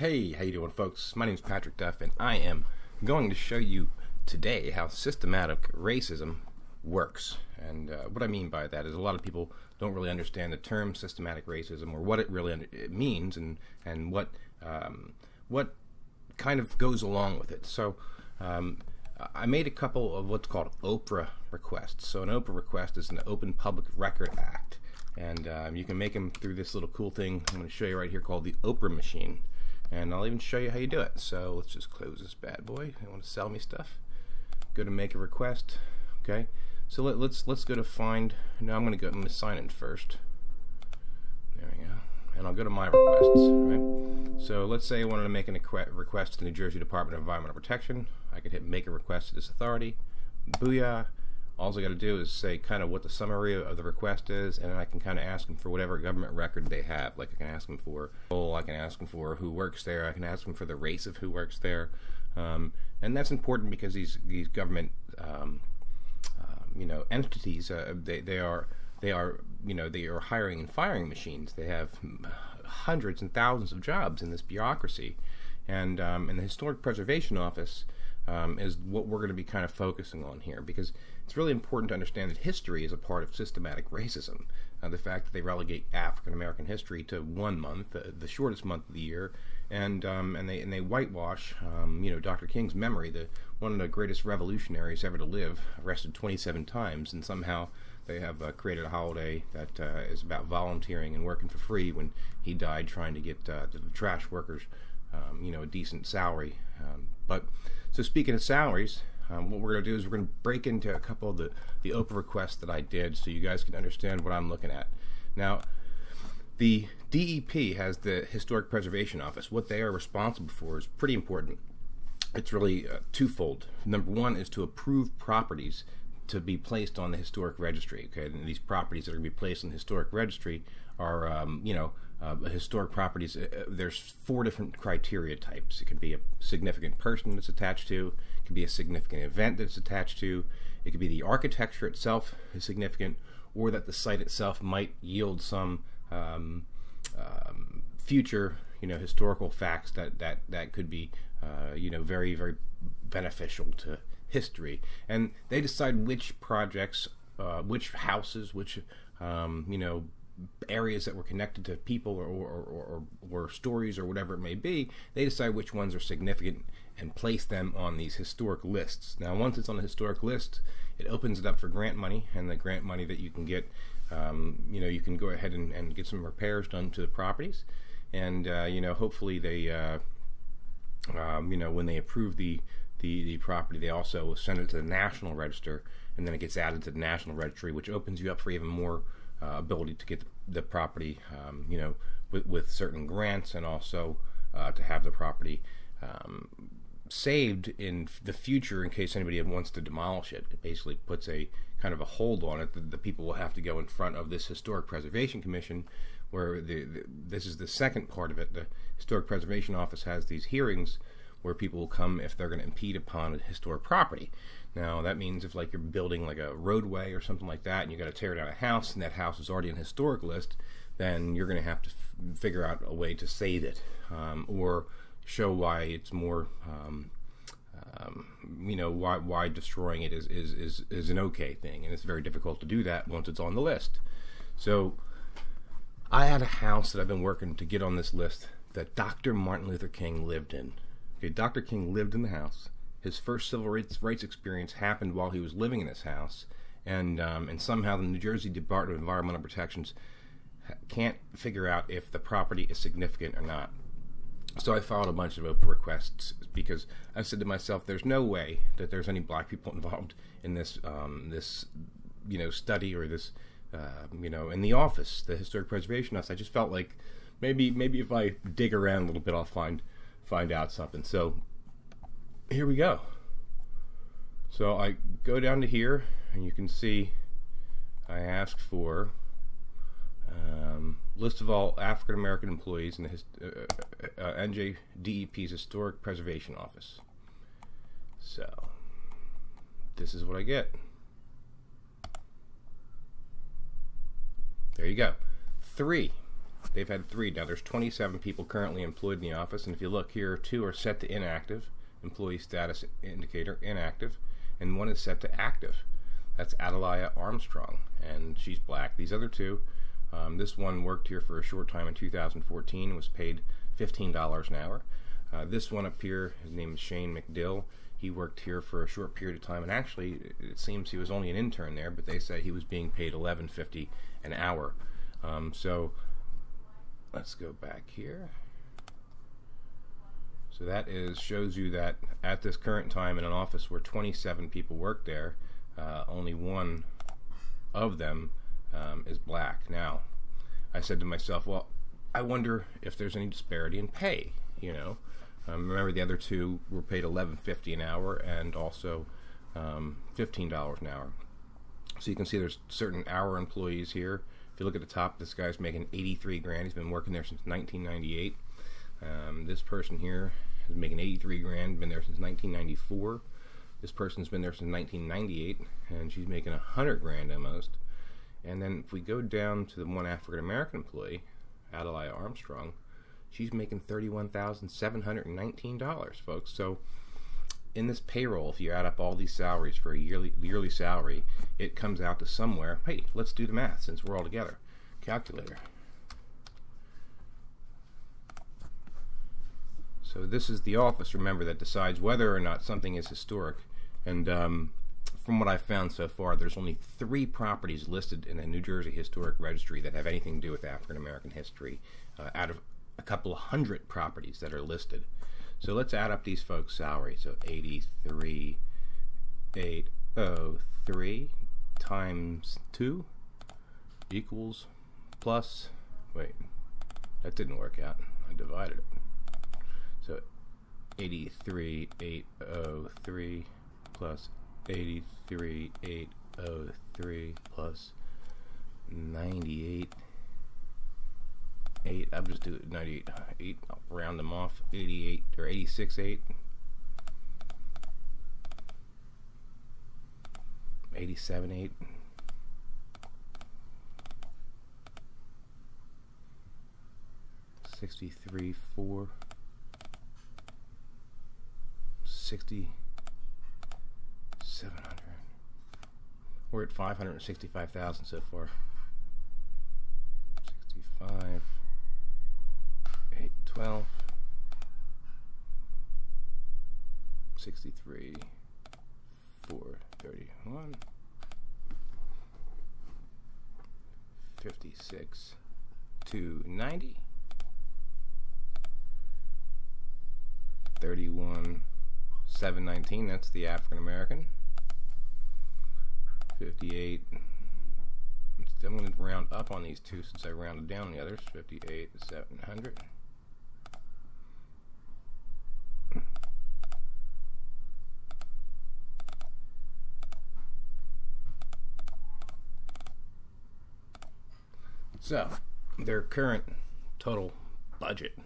Hey, how you doing, folks? My name is Patrick Duff, and I am going to show you today how systematic racism works. And what I mean by that is a lot of people don't really understand the term systematic racism or what it really it means and what kind of goes along with it. So I made a couple of what's called OPRA requests. So an OPRA request is an Open Public Record Act. And you can make them through this little cool thing I'm going to show you right here called the OPRA machine. And I'll even show you how you do it. So let's just close this bad boy. They want to sell me stuff. Go to make a request. Okay. So let's go to find. No, I'm going to sign in first. There we go. And I'll go to my requests. Right. So let's say I wanted to make a request to the New Jersey Department of Environmental Protection. I could hit make a request to this authority. Booyah. All I got to do is say kind of what the summary of the request is, and I can kind of ask them for whatever government record they have. Like I can ask them for, I can ask them for who works there, I can ask them for the race of who works there, and that's important because these government entities they are hiring and firing machines. They have hundreds and thousands of jobs in this bureaucracy, and the Historic Preservation Office is what we're going to be kind of focusing on here, because it's really important to understand that history is a part of systematic racism. The fact that they relegate African American history to 1 month, the shortest month of the year, and they whitewash Dr. King's memory, one of the greatest revolutionaries ever to live, arrested 27 times, and somehow they have created a holiday that is about volunteering and working for free when he died trying to get the trash workers a decent salary. So speaking of salaries, what we're going to do is we're going to break into a couple of the OPRA requests that I did so you guys can understand what I'm looking at. Now, the DEP has the Historic Preservation Office. What they are responsible for is pretty important. It's really twofold. Number one is to approve properties to be placed on the historic registry. Okay, and these properties that are going to be placed on the historic registry are, historic properties. There's 4 different criteria types. It could be a significant person that's attached to. It could be a significant event that's attached to. It could be the architecture itself is significant, or that the site itself might yield some future, historical facts that could be, very, very beneficial to history. And they decide which projects, which houses, which areas that were connected to people or stories or whatever it may be. They decide which ones are significant and place them on these historic lists. Now, once it's on a historic list, it opens it up for grant money, and the grant money that you can get, you can go ahead and get some repairs done to the properties, and hopefully they, when they approve the property, they also send it to the National Register, and then it gets added to the National Registry, which opens you up for even more ability to get the property, with certain grants, and also to have the property saved in the future in case anybody wants to demolish it. It basically puts a kind of a hold on it. The people will have to go in front of this Historic Preservation Commission, where this is the second part of it. The Historic Preservation Office has these hearings where people will come if they're going to impede upon a historic property. Now, that means if you're building like a roadway or something like that, and you got to tear down a house, and that house is already in a historic list, then you're going to have to figure out a way to save it, or show why it's more, why destroying it is an okay thing, and it's very difficult to do that once it's on the list. So, I had a house that I've been working to get on this list that Dr. Martin Luther King lived in. Okay, Dr. King lived in the house. His first civil rights experience happened while he was living in this house, and somehow the New Jersey Department of Environmental Protection can't figure out if the property is significant or not. So I filed a bunch of OPRA requests because I said to myself, there's no way that there's any black people involved in this study or this in the office, the Historic Preservation Office. I just felt like maybe if I dig around a little bit, I'll find out something. So here we go. So I go down to here, and you can see I asked for list of all African American employees in the NJDEP's Historic Preservation Office. So this is what I get. There you go. 3. they've had 3. Now there's 27 people currently employed in the office, and if you look here, 2 are set to inactive, employee status indicator, inactive, and 1 is set to active. That's Adelia Armstrong, and she's black. These other 2, this one worked here for a short time in 2014 and was paid $15 an hour. This one up here, his name is Shane McDill. He worked here for a short period of time, and actually it seems he was only an intern there, but they say he was being paid $11.50 an hour. So let's go back here. So that shows you that at this current time in an office where 27 people work there, only 1 of them is black. Now, I said to myself, well, I wonder if there's any disparity in pay, you know. Remember, the other 2 were paid $11.50 an hour and also $15 an hour. So you can see there's certain hour employees here. If you look at the top, this guy's making $83,000. He's been working there since 1998. This person here is making $83,000, been there since 1994. This person's been there since 1998, and she's making $100,000 almost. And then if we go down to the one African American employee, Adelia Armstrong, she's making $31,719, folks. So in this payroll, if you add up all these salaries for a yearly salary, it comes out to somewhere. Hey, let's do the math since we're all together. Calculator. So this is the office, remember, that decides whether or not something is historic. And from what I've found so far, there's only 3 properties listed in the New Jersey Historic Registry that have anything to do with African American history out of a couple of hundred properties that are listed. So let's add up these folks' salaries. So 83,803 times 2 equals plus, wait, that didn't work out. I divided it. So 83,803 plus 83,803 plus 98. 8. I'll just do it 98. I'll round them off. 88 or 86.8. 87.8. 63.4. 6,700. We're at 565,000 so far. 65. 812, 63, 431, 56, 290, 31, 719. That's the African American. 58. I'm going to round up on these 2 since I rounded down the others. 58, 700. So, their current total budget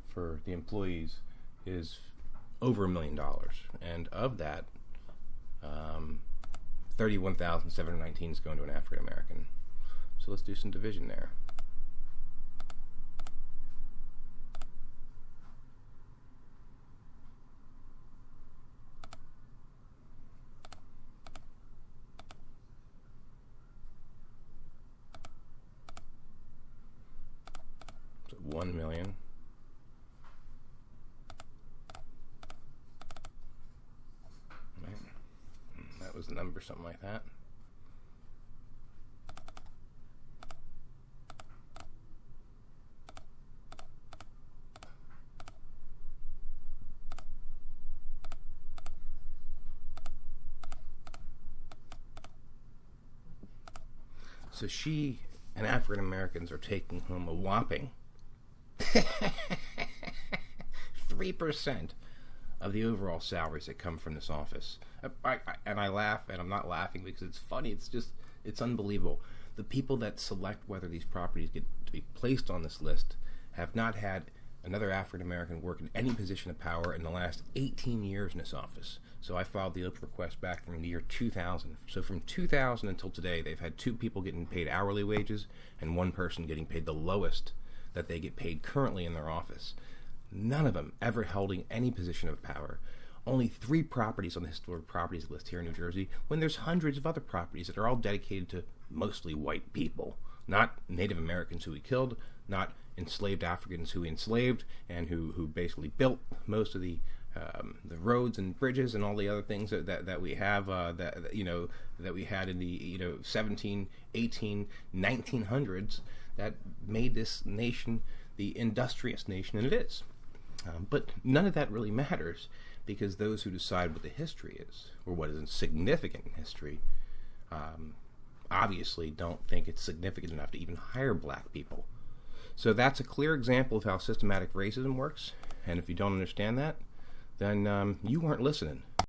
for the employees is over $1 million, and of that, 31,719 is going to an African American. So let's do some division there. So 1 million. Right. That was the number, something like that. So she and African Americans are taking home a whopping 3% of the overall salaries that come from this office. I laugh, and I'm not laughing because it's funny. It's unbelievable. The people that select whether these properties get to be placed on this list have not had another African American work in any position of power in the last 18 years in this office. So I filed the open request back from the year 2000. So from 2000 until today, they've had 2 people getting paid hourly wages and 1 person getting paid the lowest that they get paid currently in their office. None of them ever holding any position of power. Only 3 properties on the historic properties list here in New Jersey, when there's hundreds of other properties that are all dedicated to mostly white people. Not Native Americans who we killed, not enslaved Africans who we enslaved, and who basically built most of the roads and bridges and all the other things that we have that we had in the 17, 18, 1900s that made this nation the industrious nation it is. But none of that really matters, because those who decide what the history is, or what is significant in history, obviously don't think it's significant enough to even hire black people. So that's a clear example of how systematic racism works, and if you don't understand that, then you weren't listening.